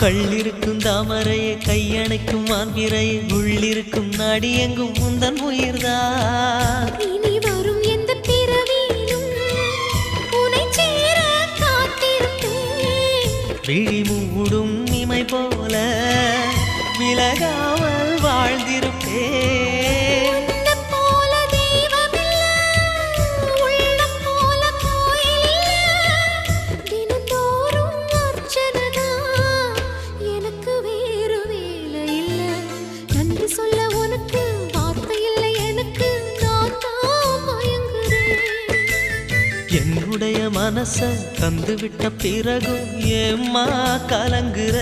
கள்ளிருக்கும் தாமரையை கையணைக்கும் மான்பிரையை உள்ளிருக்கும் நாடி எங்கும் முந்தன் உயிர்தான். இனி வரும் எந்த பிறவியிலும் உன்னை சேர காத்திருப்பேன். விழி மூடும் இமை போல விலகாமல் வாழ்ந்திருப்பேன். என்னுடைய மனச தந்துவிட்ட பிறகும் ஏம்மா கலங்குற?